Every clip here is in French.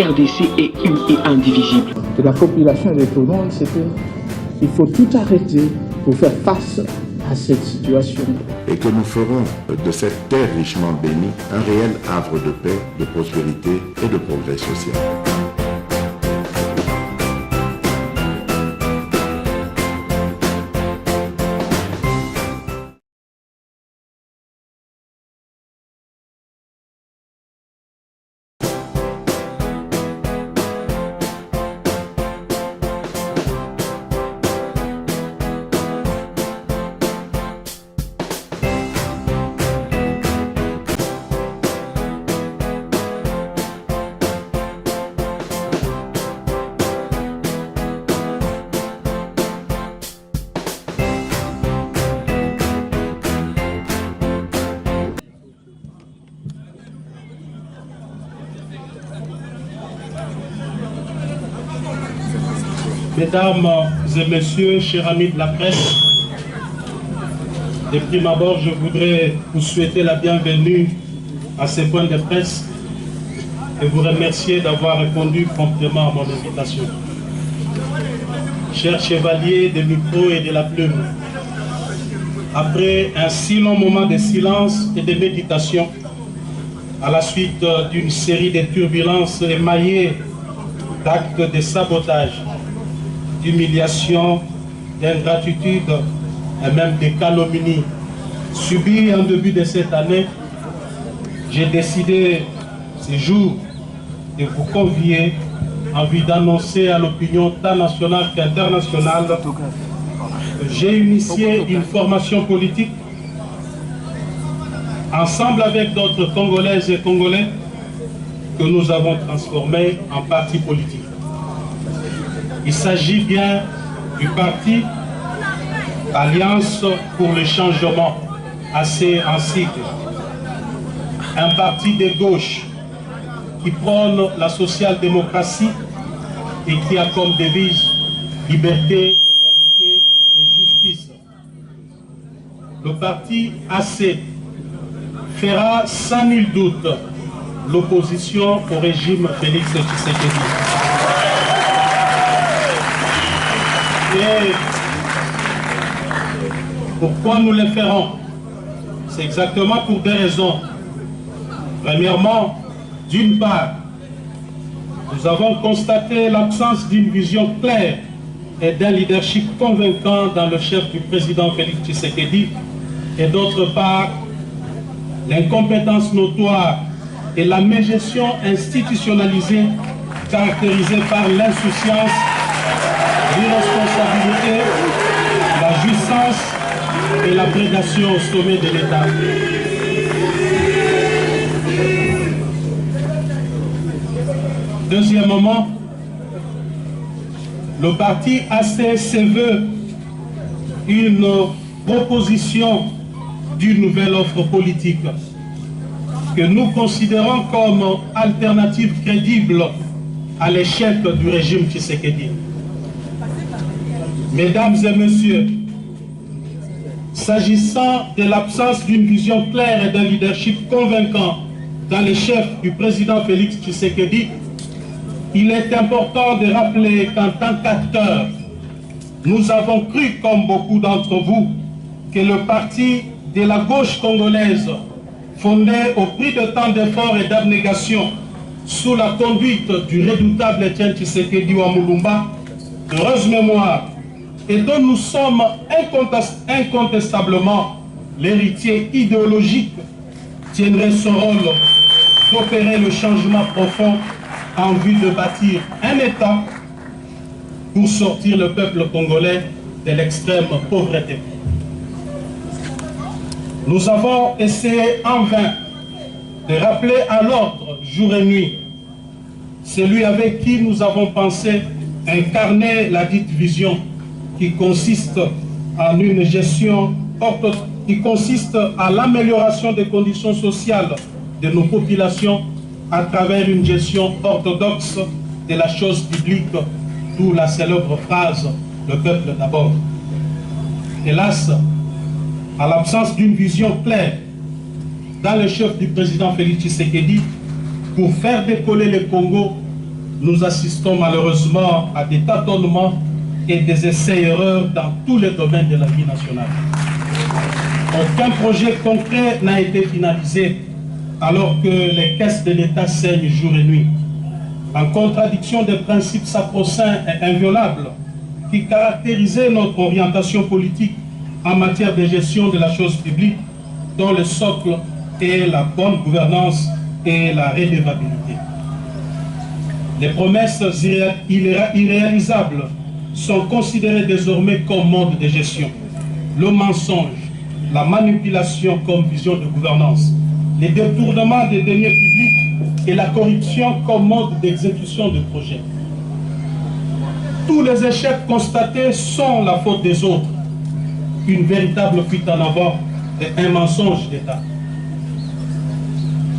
RDC est une et indivisible. De la population et de tout le monde, c'est qu'il faut tout arrêter pour faire face à cette situation. Et que nous ferons de cette terre richement bénie un réel havre de paix, de prospérité et de progrès social. Mesdames et messieurs, chers amis de la presse, de prime abord, je voudrais vous souhaiter la bienvenue à ces points de presse et vous remercier d'avoir répondu promptement à mon invitation. Chers chevaliers des micros et de la plume, après un si long moment de silence et de méditation, à la suite d'une série de turbulences émaillées d'actes de sabotage, d'humiliation, d'ingratitude et même de calomnie subies en début de cette année, j'ai décidé ce jour de vous convier en vue d'annoncer à l'opinion tant nationale qu'internationale que j'ai initié une formation politique ensemble avec d'autres Congolaises et Congolais que nous avons transformé en parti politique. Il s'agit bien du parti Alliance pour le changement, assez en sigle. Un parti de gauche qui prône la social-démocratie et qui a comme devise liberté, égalité et justice. Le parti AC fera sans nul doute l'opposition au régime Félix Tshisekedi. Et pourquoi nous le ferons? C'est exactement pour deux raisons. Premièrement, d'une part, nous avons constaté l'absence d'une vision claire et d'un leadership convaincant dans le chef du président Félix Tshisekedi, et d'autre part, l'incompétence notoire et la mégestion institutionnalisée caractérisée par l'insouciance, l'irresponsabilité, la jouissance et la prédation au sommet de l'État. Deuxièmement, le parti AC se veut une proposition d'une nouvelle offre politique que nous considérons comme alternative crédible à l'échec du régime Tshisekedi. Mesdames et messieurs, s'agissant de l'absence d'une vision claire et d'un leadership convaincant dans les chefs du président Félix Tshisekedi, il est important de rappeler qu'en tant qu'acteurs, nous avons cru, comme beaucoup d'entre vous, que le parti de la gauche congolaise, fondé au prix de tant d'efforts et d'abnégation, sous la conduite du redoutable Etienne Tshisekedi Wamulumba, heureuse mémoire, et dont nous sommes incontestablement l'héritier idéologique, tiendrait son rôle d'opérer le changement profond en vue de bâtir un État pour sortir le peuple congolais de l'extrême pauvreté. Nous avons essayé en vain de rappeler à l'ordre jour et nuit celui avec qui nous avons pensé incarner la dite vision qui consiste en une gestion qui consiste à l'amélioration des conditions sociales de nos populations à travers une gestion orthodoxe de la chose publique, d'où la célèbre phrase « le peuple d'abord ». Hélas, à l'absence d'une vision claire dans le chef du président Félix Tshisekedi pour faire décoller le Congo nous assistons malheureusement à des tâtonnements et des essais-erreurs dans tous les domaines de la vie nationale. Aucun projet concret n'a été finalisé alors que les caisses de l'État saignent jour et nuit, en contradiction des principes sacro-saints et inviolables qui caractérisaient notre orientation politique en matière de gestion de la chose publique, dont le socle est la bonne gouvernance et la redevabilité. Les promesses irréalisables sont considérées désormais comme mode de gestion. Le mensonge, la manipulation comme vision de gouvernance, les détournements des deniers publics et la corruption comme mode d'exécution de projets. Tous les échecs constatés sont la faute des autres, une véritable fuite en avant et un mensonge d'État.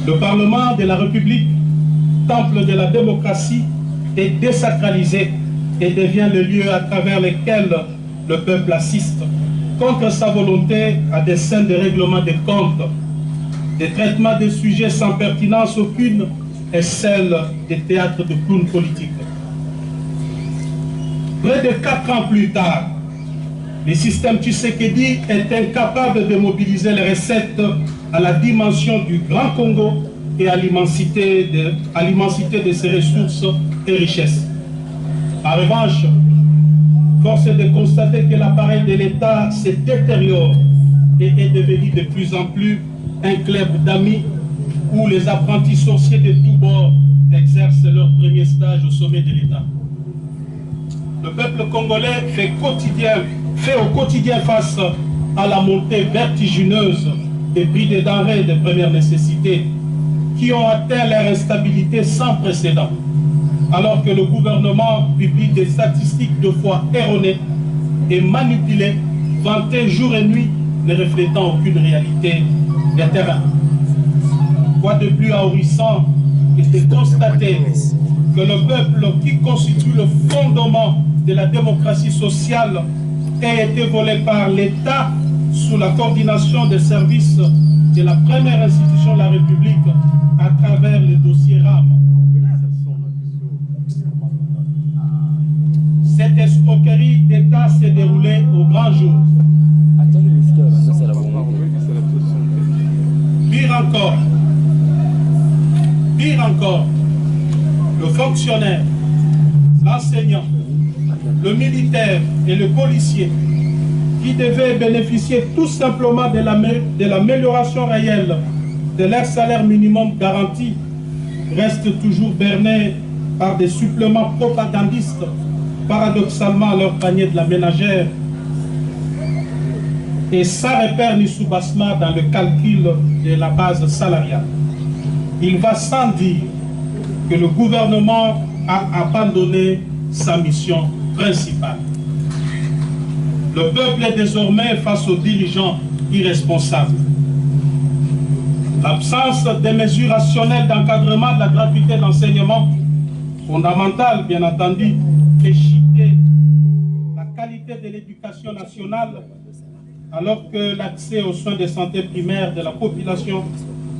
Le Parlement de la République, temple de la démocratie, est désacralisé et devient le lieu à travers lequel le peuple assiste, contre sa volonté, à des scènes de règlement des comptes, des traitements de sujets sans pertinence aucune et celle des théâtres de clowns politiques. Près de 4 ans plus tard, le système Tshisekedi est incapable de mobiliser les recettes à la dimension du Grand Congo et à l'immensité de ses ressources et richesses. En revanche, force est de constater que l'appareil de l'État se détériore et est devenu de plus en plus un club d'amis où les apprentis sorciers de tous bords exercent leur premier stage au sommet de l'État. Le peuple congolais fait au quotidien face à la montée vertigineuse des prix des denrées de première nécessité qui ont atteint leur instabilité sans précédent, alors que le gouvernement publie des statistiques de fois erronées et manipulées, vantées jour et nuit, ne reflétant aucune réalité des terrains. Quoi de plus ahurissant que de constater que le peuple qui constitue le fondement de la démocratie sociale a été volé par l'État sous la coordination des services de la première institution de la République à travers les dossiers RAM. Cette escroquerie d'État s'est déroulée au grand jour. Pire encore, le fonctionnaire, l'enseignant, le militaire et le policier qui devaient bénéficier tout simplement de l'amélioration réelle de leur salaire minimum garanti restent toujours bernés par des suppléments propagandistes paradoxalement à leur panier de la ménagère et sans repère ni soubassement dans le calcul de la base salariale. Il va sans dire que le gouvernement a abandonné sa mission principale. Le peuple est désormais face aux dirigeants irresponsables. L'absence des mesures rationnelles d'encadrement de la gratuité d'enseignement, fondamentale bien entendu, fait chuter la qualité de l'éducation nationale alors que l'accès aux soins de santé primaires de la population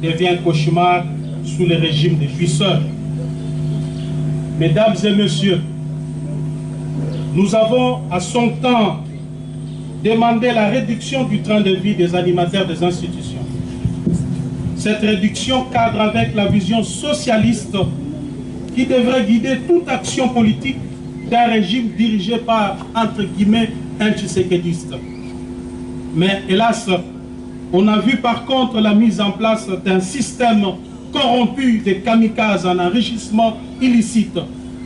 devient un cauchemar sous le régime des jouisseurs. Mesdames et messieurs, nous avons à son temps demandé la réduction du train de vie des animateurs des institutions. Cette réduction cadre avec la vision socialiste qui devrait guider toute action politique d'un régime dirigé par, entre guillemets, un tshisekédiste. Mais hélas, on a vu par contre la mise en place d'un système corrompu de kamikazes en enrichissement illicite,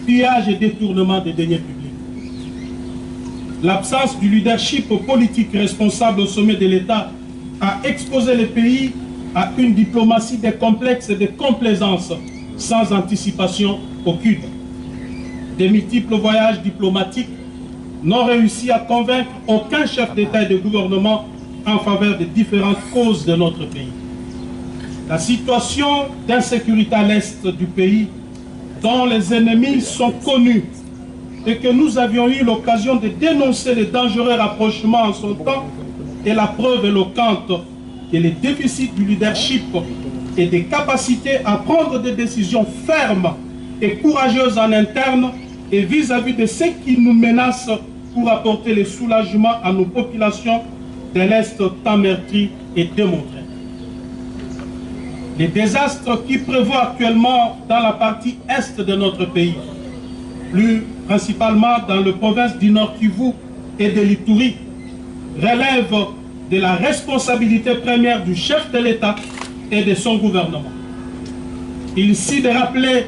pillage et détournement des deniers publics. L'absence du leadership politique responsable au sommet de l'État a exposé le pays à une diplomatie des complexes et de complaisance sans anticipation aucune. Des multiples voyages diplomatiques n'ont réussi à convaincre aucun chef d'État et de gouvernement en faveur des différentes causes de notre pays. La situation d'insécurité à l'est du pays, dont les ennemis sont connus et que nous avions eu l'occasion de dénoncer les dangereux rapprochements en son temps, est la preuve éloquente que les déficits du leadership et des capacités à prendre des décisions fermes et courageuse en interne et vis-à-vis de ceux qui nous menacent pour apporter le soulagement à nos populations de l'Est tant meurtri et démontré. Les désastres qui prévoient actuellement dans la partie Est de notre pays, plus principalement dans la province du Nord Kivu et de l'Ituri, relèvent de la responsabilité première du chef de l'État et de son gouvernement. Il s'agit de rappeler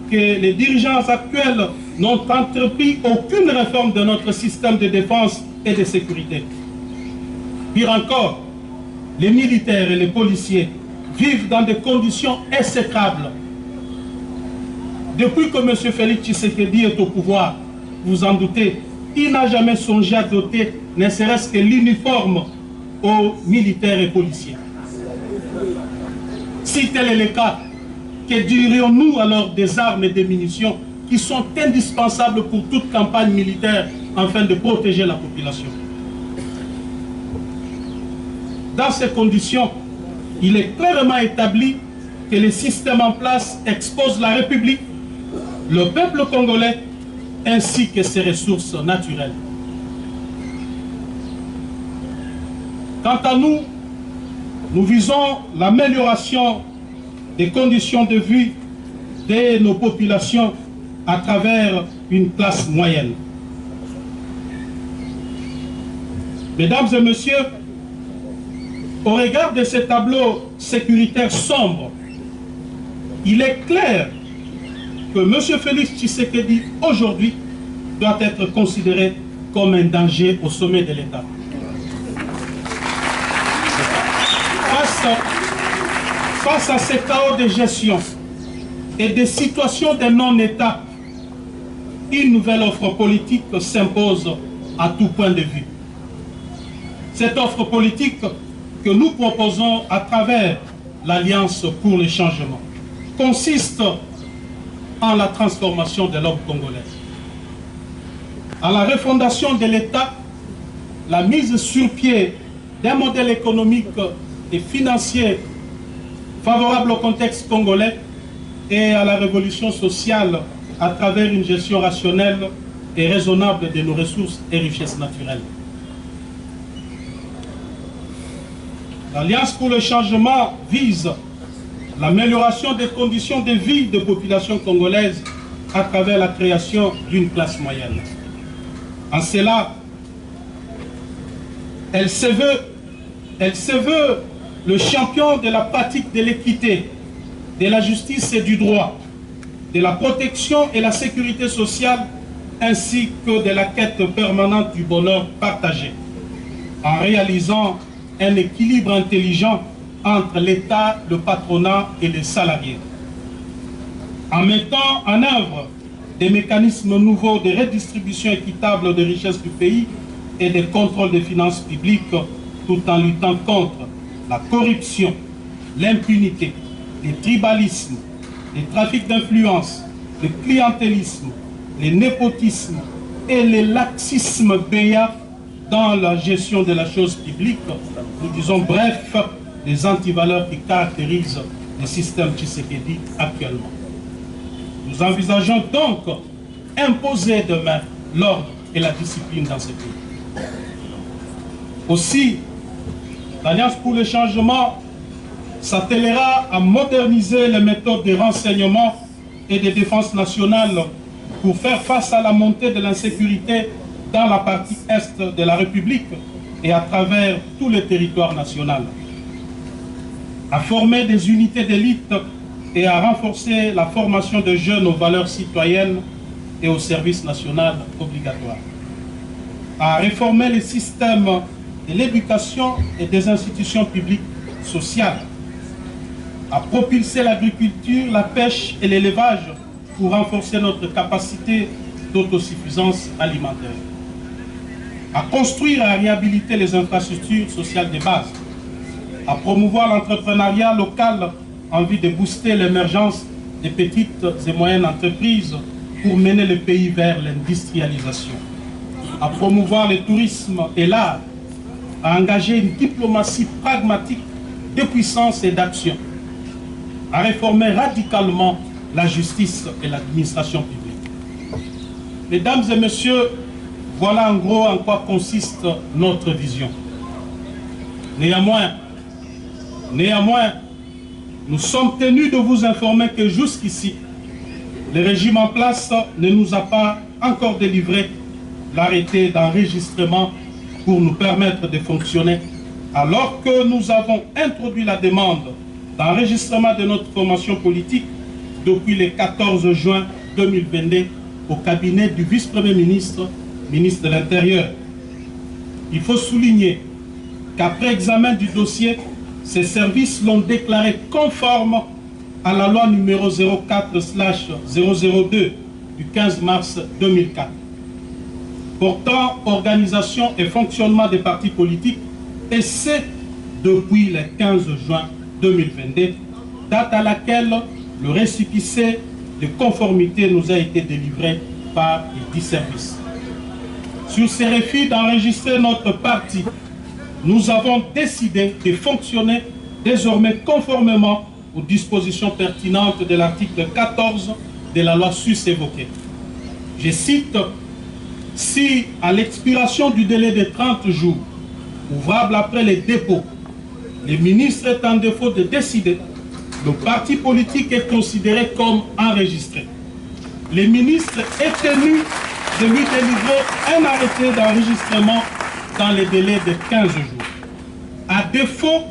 que les dirigeants actuels n'ont entrepris aucune réforme de notre système de défense et de sécurité. Pire encore, les militaires et les policiers vivent dans des conditions exécrables. Depuis que M. Félix Tshisekedi est au pouvoir, vous en doutez, il n'a jamais songé à doter ne serait-ce que l'uniforme aux militaires et policiers. Si tel est le cas, que dirions-nous alors des armes et des munitions qui sont indispensables pour toute campagne militaire afin de protéger la population? Dans ces conditions, il est clairement établi que le système en place expose la République, le peuple congolais, ainsi que ses ressources naturelles. Quant à nous, nous visons l'amélioration des conditions de vie de nos populations à travers une classe moyenne. Mesdames et messieurs, au regard de ce tableau sécuritaire sombre, il est clair que M. Félix Tshisekedi, aujourd'hui, doit être considéré comme un danger au sommet de l'État. Face à ces chaos de gestion et des situations de non-État, une nouvelle offre politique s'impose à tout point de vue. Cette offre politique que nous proposons à travers l'Alliance pour le changement consiste en la transformation de l'homme congolais, en la refondation de l'État, la mise sur pied d'un modèle économique et financier favorable au contexte congolais et à la révolution sociale à travers une gestion rationnelle et raisonnable de nos ressources et richesses naturelles. L'Alliance pour le changement vise l'amélioration des conditions de vie des populations congolaises à travers la création d'une classe moyenne. En cela, elle se veut le champion de la pratique de l'équité, de la justice et du droit, de la protection et la sécurité sociale, ainsi que de la quête permanente du bonheur partagé, en réalisant un équilibre intelligent entre l'État, le patronat et les salariés, en mettant en œuvre des mécanismes nouveaux de redistribution équitable des richesses du pays et de contrôle des finances publiques, tout en luttant contre la corruption, l'impunité, le tribalisme, les trafics d'influence, le clientélisme, le népotisme et le laxisme béat dans la gestion de la chose publique. Nous disons bref, les antivaleurs qui caractérisent le système Tshisekedi actuellement. Nous envisageons donc imposer demain l'ordre et la discipline dans ce pays. Aussi, l'Alliance pour le changement s'attellera à moderniser les méthodes de renseignement et de défense nationale pour faire face à la montée de l'insécurité dans la partie Est de la République et à travers tout le territoire national, à former des unités d'élite et à renforcer la formation de jeunes aux valeurs citoyennes et au service national obligatoire, à réformer les systèmes de l'éducation et des institutions publiques sociales, à propulser l'agriculture, la pêche et l'élevage pour renforcer notre capacité d'autosuffisance alimentaire, à construire et à réhabiliter les infrastructures sociales de base, à promouvoir l'entrepreneuriat local en vue de booster l'émergence des petites et moyennes entreprises pour mener le pays vers l'industrialisation, à promouvoir le tourisme et l'art, à engager une diplomatie pragmatique de puissance et d'action, à réformer radicalement la justice et l'administration publique. Mesdames et messieurs, voilà en gros en quoi consiste notre vision. Néanmoins, nous sommes tenus de vous informer que jusqu'ici, le régime en place ne nous a pas encore délivré l'arrêté d'enregistrement pour nous permettre de fonctionner, alors que nous avons introduit la demande d'enregistrement de notre formation politique depuis le 14 juin 2022 au cabinet du vice-premier ministre, ministre de l'Intérieur. Il faut souligner qu'après examen du dossier, ces services l'ont déclaré conforme à la loi numéro 04/002 du 15 mars 2004, portant organisation et fonctionnement des partis politiques, et c'est depuis le 15 juin 2022, date à laquelle le récépissé de conformité nous a été délivré par les 10 services. Sur ces refus d'enregistrer notre parti, nous avons décidé de fonctionner désormais conformément aux dispositions pertinentes de l'article 14 de la loi sus-évoquée. Je cite: si à l'expiration du délai de 30 jours, ouvrable après les dépôts, le ministre est en défaut de décider, le parti politique est considéré comme enregistré. Le ministre est tenu de lui délivrer un arrêté d'enregistrement dans les délais de 15 jours. À défaut,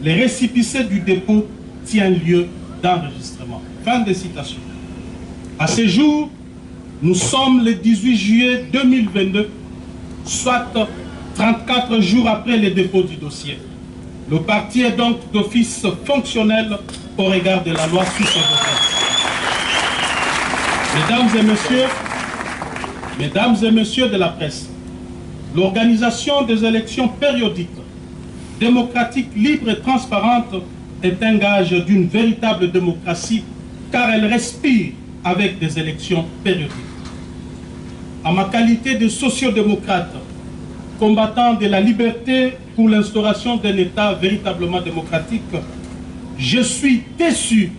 le récépissé du dépôt tient lieu d'enregistrement. Fin de citation. À ce jour, nous sommes le 18 juillet 2022, soit 34 jours après le dépôt du dossier. Le parti est donc d'office fonctionnel au regard de la loi sus-évoquée. Mesdames et messieurs de la presse, l'organisation des élections périodiques, démocratiques, libres et transparentes est un gage d'une véritable démocratie, car elle respire avec des élections périodiques. En ma qualité de sociodémocrate, combattant de la liberté pour l'instauration d'un État véritablement démocratique, je suis déçu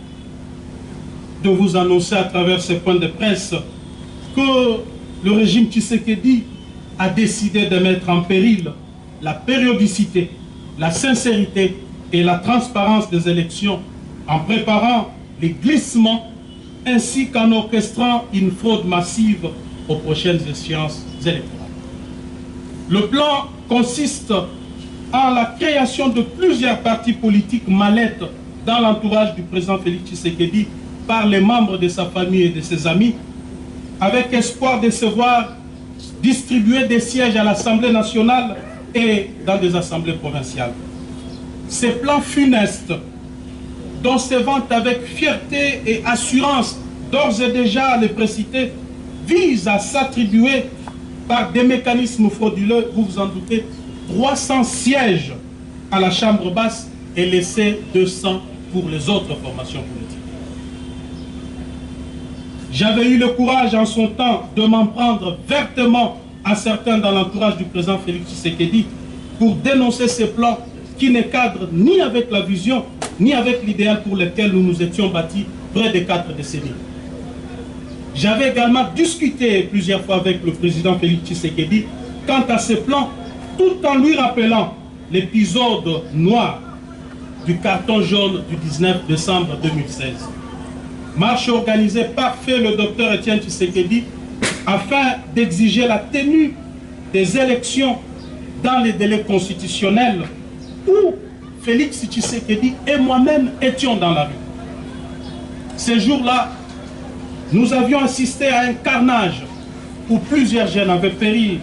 de vous annoncer à travers ce point de presse que le régime Tshisekedi a décidé de mettre en péril la périodicité, la sincérité et la transparence des élections en préparant les glissements ainsi qu'en orchestrant une fraude massive aux prochaines échéances électorales. Le plan consiste en la création de plusieurs partis politiques mallettes dans l'entourage du président Félix Tshisekedi par les membres de sa famille et de ses amis, avec espoir de se voir distribuer des sièges à l'Assemblée nationale et dans des assemblées provinciales. Ces plans funestes, dont se vante avec fierté et assurance d'ores et déjà les précités, visent à s'attribuer par des mécanismes frauduleux, vous vous en doutez, 300 sièges à la Chambre basse et laisser 200 pour les autres formations politiques. J'avais eu le courage en son temps de m'en prendre vertement à certains dans l'entourage du président Félix Tshisekedi pour dénoncer ces plans qui ne cadrent ni avec la vision ni avec l'idéal pour lequel nous nous étions bâtis près de 4 décennies. J'avais également discuté plusieurs fois avec le président Félix Tshisekedi quant à ces plans, tout en lui rappelant l'épisode noir du carton jaune du 19 décembre 2016. Marche organisée par le docteur Étienne Tshisekedi afin d'exiger la tenue des élections dans les délais constitutionnels où Félix Tshisekedi et moi-même étions dans la rue. Ces jours-là, nous avions assisté à un carnage où plusieurs jeunes avaient péri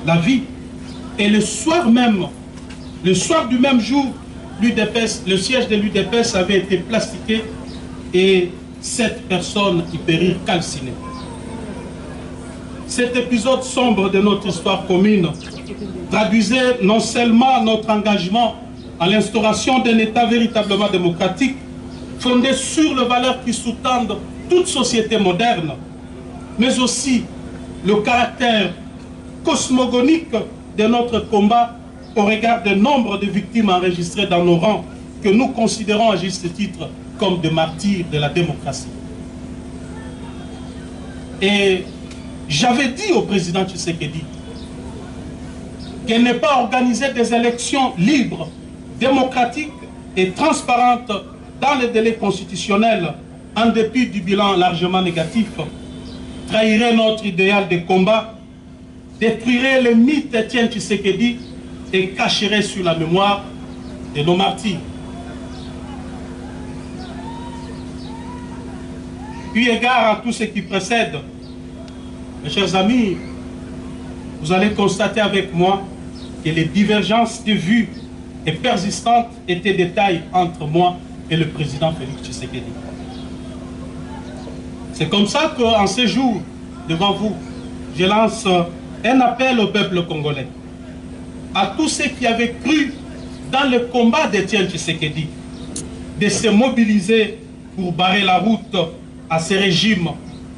la vie et le soir du même jour, le siège de l'UDPS avait été plastiqué et 7 personnes y périrent calcinées. Cet épisode sombre de notre histoire commune traduisait non seulement notre engagement à l'instauration d'un État véritablement démocratique, fondé sur les valeurs qui sous-tendent toute société moderne, mais aussi le caractère cosmogonique de notre combat au regard du nombre de victimes enregistrées dans nos rangs, que nous considérons à juste titre comme des martyrs de la démocratie. Et j'avais dit au président Tshisekedi qu'il n'est pas organisé des élections libres, démocratiques et transparentes dans les délais constitutionnels, en dépit du bilan largement négatif, trahirait notre idéal de combat, détruirait le mythe d'Étienne Tshisekedi et cacherait sur la mémoire de nos martyrs. Eu égard à tout ce qui précède, mes chers amis, vous allez constater avec moi que les divergences de vues et persistantes étaient des tailles entre moi et le président Félix Tshisekedi. C'est comme ça qu'en ces jours, devant vous, je lance un appel au peuple congolais, à tous ceux qui avaient cru dans le combat d'Étienne Tshisekedi, de se mobiliser pour barrer la route à ces régimes,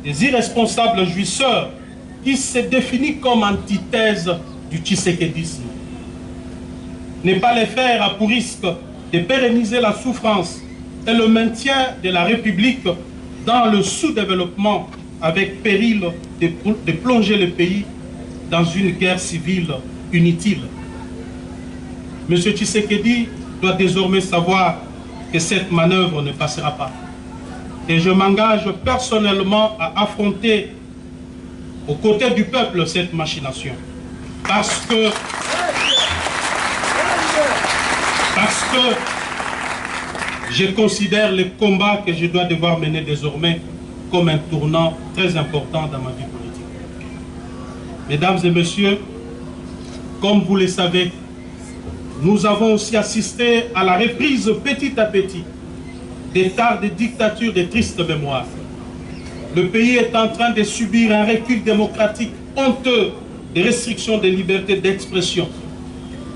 des irresponsables jouisseurs qui se définissent comme antithèse du tshisekédisme. Ne pas les faire a pour risque de pérenniser la souffrance et le maintien de la République dans le sous-développement, avec péril de plonger le pays dans une guerre civile inutile. M. Tshisekedi doit désormais savoir que cette manœuvre ne passera pas. Et je m'engage personnellement à affronter aux côtés du peuple cette machination. Parce que je considère le combat que je dois devoir mener désormais comme un tournant très important dans ma vie politique. Mesdames et messieurs, comme vous le savez, nous avons aussi assisté à la reprise petit à petit des tares de dictature de triste mémoire. Le pays est en train de subir un recul démocratique honteux des restrictions des libertés d'expression.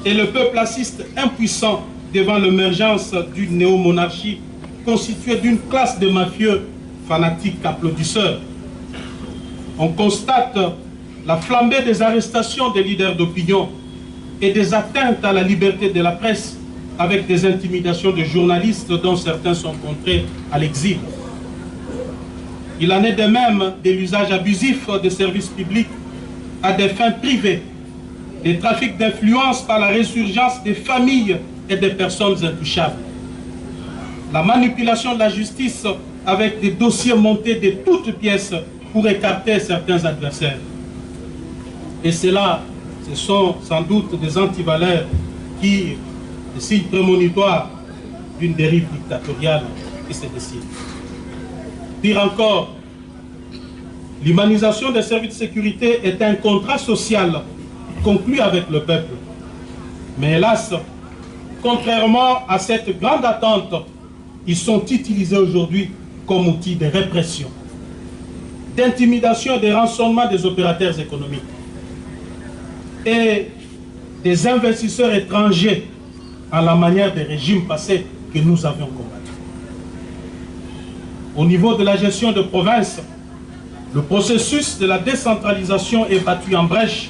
Et le peuple assiste impuissant devant l'émergence d'une néo-monarchie constituée d'une classe de mafieux fanatiques applaudisseurs. On constate la flambée des arrestations des leaders d'opinion et des atteintes à la liberté de la presse, avec des intimidations de journalistes dont certains sont contraints à l'exil. Il en est de même de l'usage abusif des services publics à des fins privées, des trafics d'influence par la résurgence des familles et des personnes intouchables, la manipulation de la justice avec des dossiers montés de toutes pièces pour écarter certains adversaires. Et cela, ce sont sans doute des antivaleurs qui, des signes prémonitoires d'une dérive dictatoriale qui se décide. Pire encore, l'humanisation des services de sécurité est un contrat social conclu avec le peuple. Mais hélas, contrairement à cette grande attente, ils sont utilisés aujourd'hui comme outil de répression, d'intimidation et de rançonnement des opérateurs économiques et des investisseurs étrangers à la manière des régimes passés que nous avions combattus. Au niveau de la gestion de province, le processus de la décentralisation est battu en brèche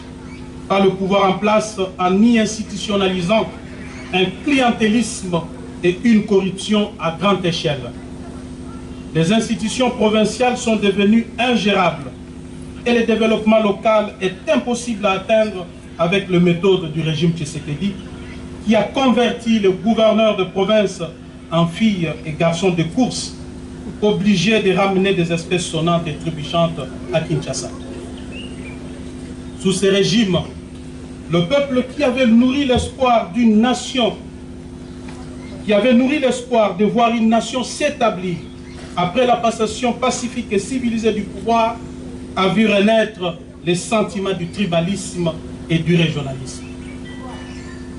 par le pouvoir en place en y institutionnalisant un clientélisme et une corruption à grande échelle. Les institutions provinciales sont devenues ingérables et le développement local est impossible à atteindre avec les méthodes du régime Tshisekedi, qui a converti le gouverneur de province en filles et garçons de course, obligés de ramener des espèces sonnantes et trébuchantes à Kinshasa. Sous ces régimes, le peuple qui avait nourri l'espoir d'une nation, qui avait nourri l'espoir de voir une nation s'établir après la passation pacifique et civilisée du pouvoir, a vu renaître les sentiments du tribalisme et du régionalisme.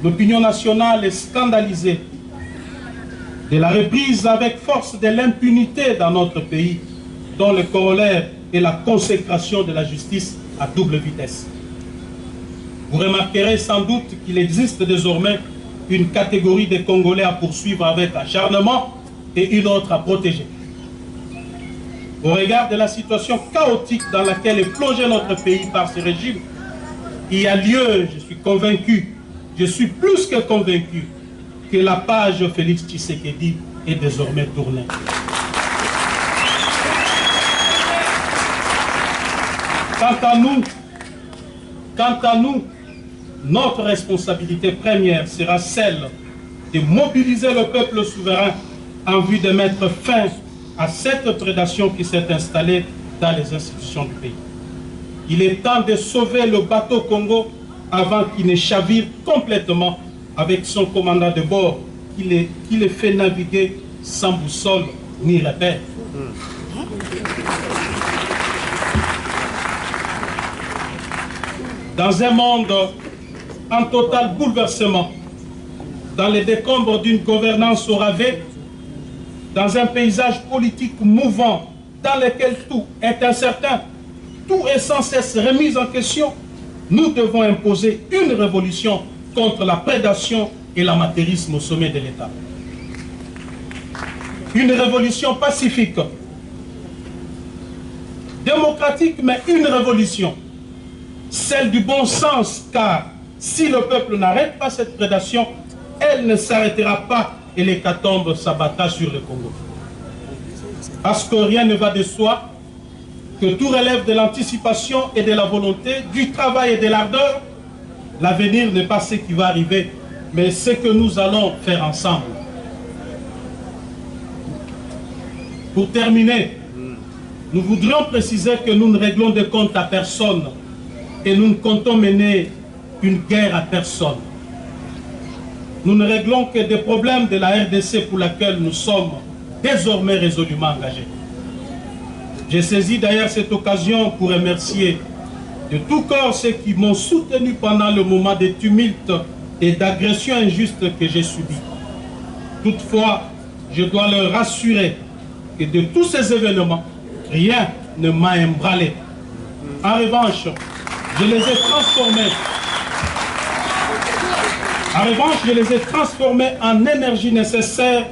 L'opinion nationale est scandalisée de la reprise avec force de l'impunité dans notre pays, dont le corollaire est la consécration de la justice à double vitesse. Vous remarquerez sans doute qu'il existe désormais une catégorie de Congolais à poursuivre avec acharnement et une autre à protéger. Au regard de la situation chaotique dans laquelle est plongé notre pays par ce régime, il y a lieu, je suis convaincu, je suis plus que convaincu, que la page Félix Tshisekedi est désormais tournée. Quant à nous, notre responsabilité première sera celle de mobiliser le peuple souverain en vue de mettre fin à cette prédation qui s'est installée dans les institutions du pays. Il est temps de sauver le bateau Congo avant qu'il ne chavire complètement avec son commandant de bord qui les fait naviguer sans boussole ni repère. Dans un monde en total bouleversement, dans les décombres d'une gouvernance au rabais, dans un paysage politique mouvant, dans lequel tout est incertain, tout est sans cesse remis en question, nous devons imposer une révolution contre la prédation et l'amateurisme au sommet de l'État. Une révolution pacifique, démocratique, mais une révolution, celle du bon sens, car si le peuple n'arrête pas cette prédation, elle ne s'arrêtera pas et l'hécatombe s'abattra sur le Congo. Parce que rien ne va de soi, que tout relève de l'anticipation et de la volonté, du travail et de l'ardeur. L'avenir n'est pas ce qui va arriver, mais ce que nous allons faire ensemble. Pour terminer, nous voudrions préciser que nous ne réglons des comptes à personne et nous ne comptons mener une guerre à personne. Nous ne réglons que des problèmes de la RDC pour laquelle nous sommes désormais résolument engagés. J'ai saisi d'ailleurs cette occasion pour remercier de tout cœur ceux qui m'ont soutenu pendant le moment de tumulte et d'agression injuste que j'ai subi. Toutefois, je dois leur rassurer que de tous ces événements, rien ne m'a ébranlé. En revanche, je les ai transformés. En énergie nécessaire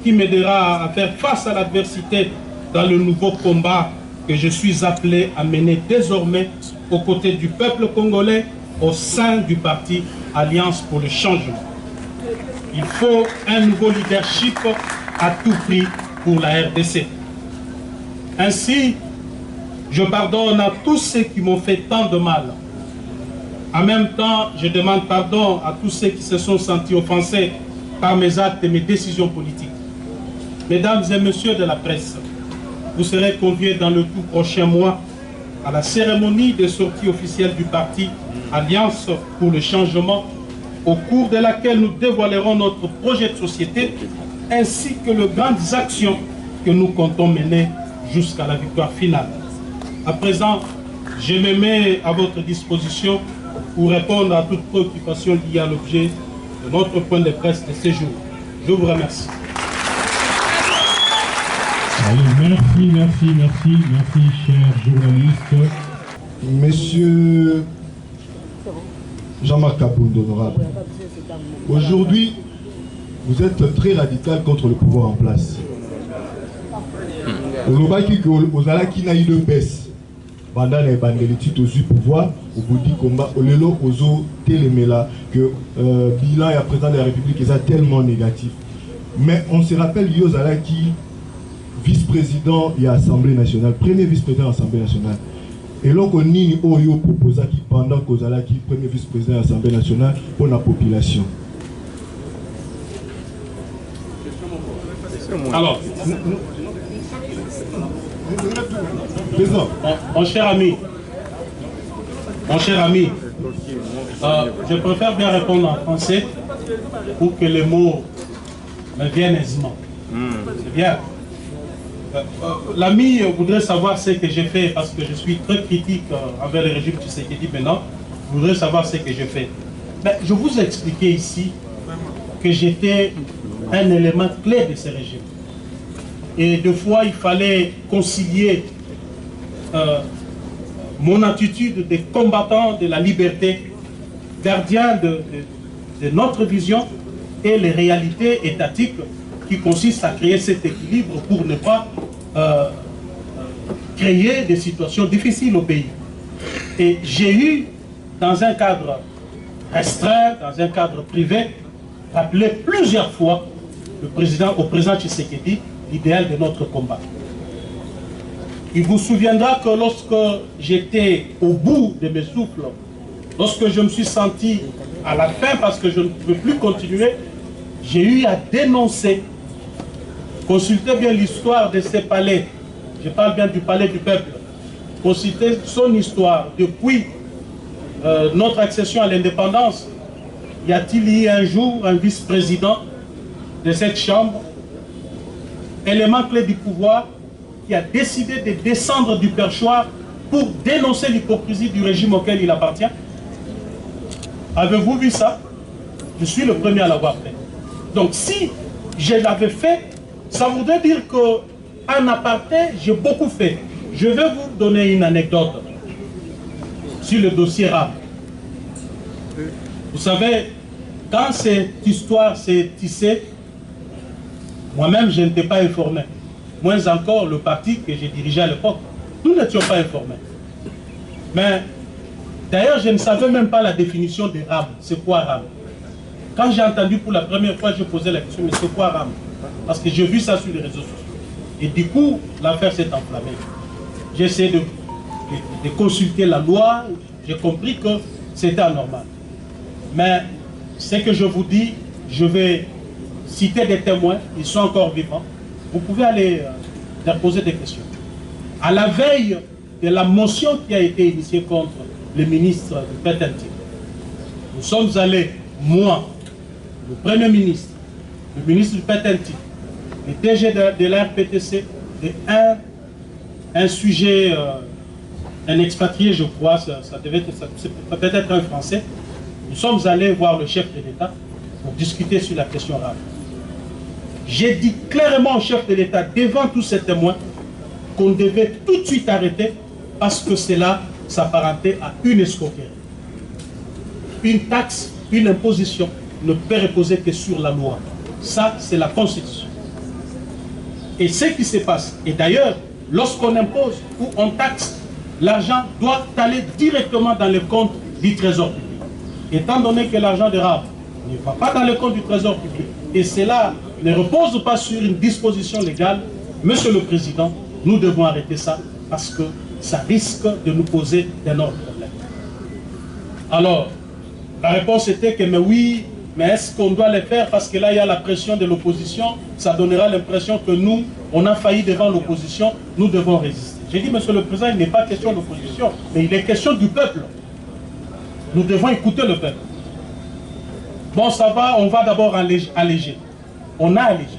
qui m'aidera à faire face à l'adversité dans le nouveau combat que je suis appelé à mener désormais aux côtés du peuple congolais au sein du parti Alliance pour le changement. Il faut un nouveau leadership à tout prix pour la RDC. Ainsi, je pardonne à tous ceux qui m'ont fait tant de mal. En même temps, je demande pardon à tous ceux qui se sont sentis offensés par mes actes et mes décisions politiques. Mesdames et messieurs de la presse, vous serez conviés dans le tout prochain mois à la cérémonie de sortie officielle du parti Alliance pour le changement, au cours de laquelle nous dévoilerons notre projet de société ainsi que les grandes actions que nous comptons mener jusqu'à la victoire finale. À présent, je me mets à votre disposition pour répondre à toute préoccupation liée à l'objet de notre point de presse de ce jour. Je vous remercie. Allez, merci, chers journalistes. Monsieur Jean-Marc Kabound, honorable, aujourd'hui, vous êtes très radical contre le pouvoir en place. Ozalaki na ile baisse pendant les bandelitis au pouvoir au bout du combat au lelo ozo telemela que bilan et à président de la République est tellement négatif. Mais on se rappelle Yozalaki vice-président et Assemblée nationale, premier vice-président de l'Assemblée nationale. Et là on ni oyo proposa qui pendant qu'Ozalaki premier vice-président de l'Assemblée nationale pour la population. Alors, mon cher ami, je préfère bien répondre en français pour que les mots me viennent aisément. C'est bien. L'ami voudrait savoir ce que j'ai fait parce que je suis très critique envers le régime Tshisekedi maintenant. Je voudrais savoir ce que j'ai fait. Mais je vous ai expliqué ici que j'étais un élément clé de ce régime. Et deux fois, il fallait concilier mon attitude de combattant de la liberté, gardien de notre vision et les réalités étatiques qui consistent à créer cet équilibre pour ne pas créer des situations difficiles au pays. Et j'ai eu, dans un cadre restreint, dans un cadre privé, rappelé plusieurs fois au président Tshisekedi l'idéal de notre combat. Il vous souviendra que lorsque j'étais au bout de mes souffles, lorsque je me suis senti à la fin parce que je ne pouvais plus continuer, j'ai eu à dénoncer. Consultez bien l'histoire de ces palais. Je parle bien du palais du peuple. Consultez son histoire. Depuis notre accession à l'indépendance, y a-t-il eu un jour un vice-président de cette chambre, élément clé du pouvoir, qui a décidé de descendre du perchoir pour dénoncer l'hypocrisie du régime auquel il appartient? Avez-vous vu ça? Je suis le premier à l'avoir fait. Donc si je l'avais fait, ça voudrait dire qu'en aparté, j'ai beaucoup fait. Je vais vous donner une anecdote sur le dossier RAM. Vous savez, quand cette histoire s'est tissée, moi-même je n'étais pas informé. Moins encore le parti que j'ai dirigé à l'époque. Nous n'étions pas informés. Mais d'ailleurs, je ne savais même pas la définition de RAM. C'est quoi RAM? Quand j'ai entendu pour la première fois, je posais la question, mais c'est quoi RAM? Parce que j'ai vu ça sur les réseaux sociaux. Et du coup, l'affaire s'est enflammée. J'ai essayé de consulter la loi, j'ai compris que c'était anormal. Mais ce que je vous dis, je vais citer des témoins, ils sont encore vivants. Vous pouvez aller leur poser des questions. À la veille de la motion qui a été initiée contre le ministre du Pétentique, nous sommes allés, moi, le Premier ministre, le ministre du Pétentique, le DG de la RPTC, et un sujet, un expatrié, je crois, c'est peut-être un Français. Nous sommes allés voir le chef de l'État pour discuter sur la question rare. J'ai dit clairement au chef de l'État, devant tous ces témoins, qu'on devait tout de suite arrêter parce que cela s'apparentait à une escroquerie. Une taxe, une imposition ne peut reposer que sur la loi. Ça, c'est la Constitution. Et ce qui se passe, et d'ailleurs, lorsqu'on impose ou on taxe, l'argent doit aller directement dans le compte du trésor public. Étant donné que l'argent de RAB ne va pas dans le compte du trésor public, et cela ne repose pas sur une disposition légale, Monsieur le Président, nous devons arrêter ça parce que ça risque de nous poser d'énormes problèmes. Alors, la réponse était que mais oui, mais est-ce qu'on doit le faire parce que là il y a la pression de l'opposition, ça donnera l'impression que nous, on a failli devant l'opposition, nous devons résister. J'ai dit, Monsieur le Président, il n'est pas question d'opposition, mais il est question du peuple. Nous devons écouter le peuple. Bon, ça va, on va d'abord alléger. On a allégé.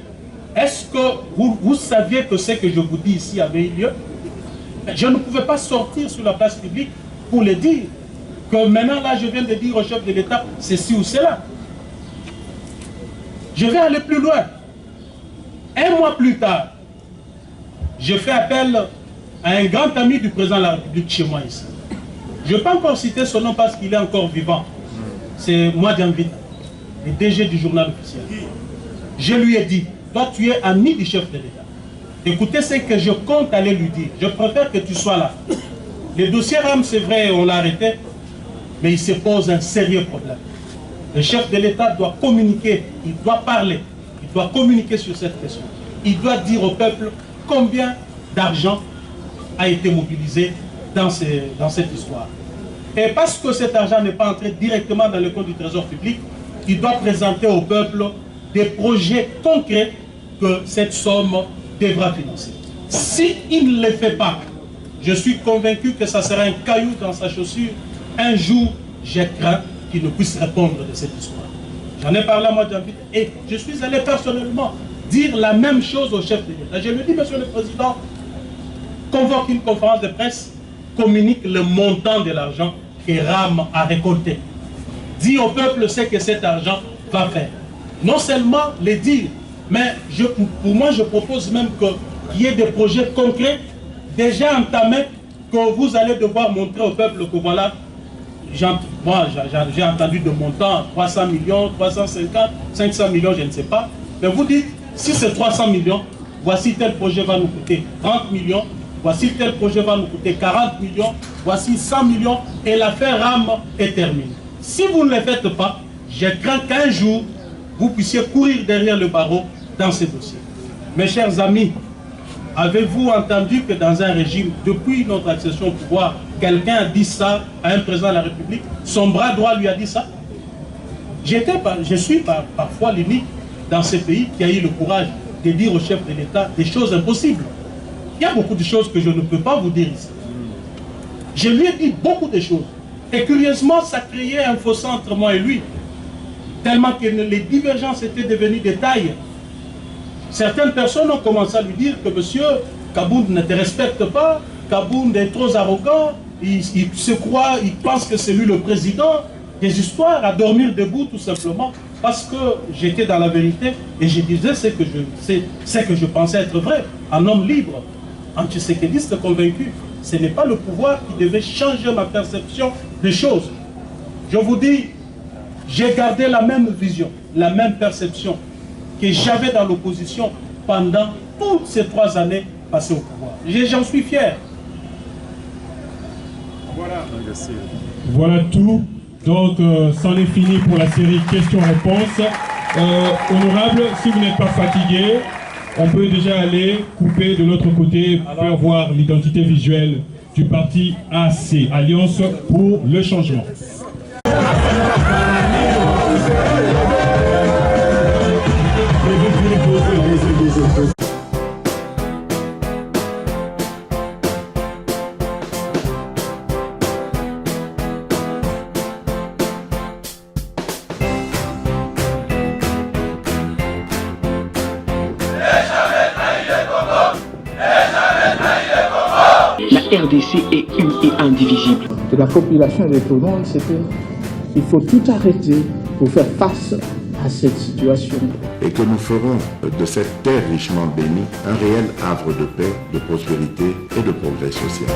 Est-ce que vous saviez que ce que je vous dis ici avait eu lieu? Je ne pouvais pas sortir sur la place publique pour le dire. Que maintenant, là, je viens de dire au chef de l'État, ceci ou cela. Je vais aller plus loin. Un mois plus tard, je fais appel à un grand ami du président de la République chez moi ici. Je ne vais pas encore citer son nom parce qu'il est encore vivant. C'est moi Dianvita, le DG du journal officiel. Je lui ai dit, toi tu es ami du chef de l'État. Écoutez ce que je compte aller lui dire. Je préfère que tu sois là. Le dossier RAM, c'est vrai, on l'a arrêté, mais il se pose un sérieux problème. Le chef de l'État doit communiquer, il doit parler, il doit communiquer sur cette question. Il doit dire au peuple combien d'argent a été mobilisé dans cette histoire. Et parce que cet argent n'est pas entré directement dans le compte du trésor public, il doit présenter au peuple des projets concrets que cette somme devra financer. S'il ne le fait pas, je suis convaincu que ça sera un caillou dans sa chaussure. Un jour, j'ai craint qu'il ne puisse répondre de cette histoire. J'en ai parlé à moi et je suis allé personnellement dire la même chose au chef de l'État. Je lui ai dit, Monsieur le Président, convoque une conférence de presse, communique le montant de l'argent que RAM a récolté. Dis au peuple ce que cet argent va faire. Non seulement le dire, mais pour moi je propose même qu'il y ait des projets concrets déjà entamés que vous allez devoir montrer au peuple que voilà, moi j'ai entendu de montants 300 millions, 350, 500 millions, je ne sais pas. Mais vous dites, si c'est 300 millions, voici tel projet va nous coûter 30 millions, voici tel projet va nous coûter 40 millions, voici 100 millions, et l'affaire RAM est terminée. Si vous ne le faites pas, je crains qu'un jour, vous puissiez courir derrière le barreau dans ces dossiers. Mes chers amis, avez-vous entendu que dans un régime, depuis notre accession au pouvoir, quelqu'un a dit ça à un président de la République? Son bras droit lui a dit ça? Je suis parfois l'unique dans ce pays qui a eu le courage de dire au chef de l'État des choses impossibles. Il y a beaucoup de choses que je ne peux pas vous dire ici. Je lui ai dit beaucoup de choses. Et curieusement, ça créait un fossé entre moi et lui. Tellement que les divergences étaient devenues des tailles. Certaines personnes ont commencé à lui dire que monsieur Kabound ne te respecte pas, Kabound est trop arrogant, il se croit, il pense que c'est lui le président. Des histoires à dormir debout tout simplement parce que j'étais dans la vérité et je disais ce que je pensais être vrai. Un homme libre, antiséquediste convaincu. Ce n'est pas le pouvoir qui devait changer ma perception des choses. Je vous dis, j'ai gardé la même vision, la même perception que j'avais dans l'opposition pendant toutes ces 3 années passées au pouvoir. J'en suis fier. Voilà tout. Donc, c'en est fini pour la série questions-réponses. Honorable, si vous n'êtes pas fatigué, on peut déjà aller couper de l'autre côté pour faire voir l'identité visuelle du parti AC, Alliance pour le changement. La RDC est une et indivisible. De la population et de tout le monde, c'était il faut tout arrêter pour faire face à cette situation. Et que nous ferons de cette terre richement bénie un réel havre de paix, de prospérité et de progrès social.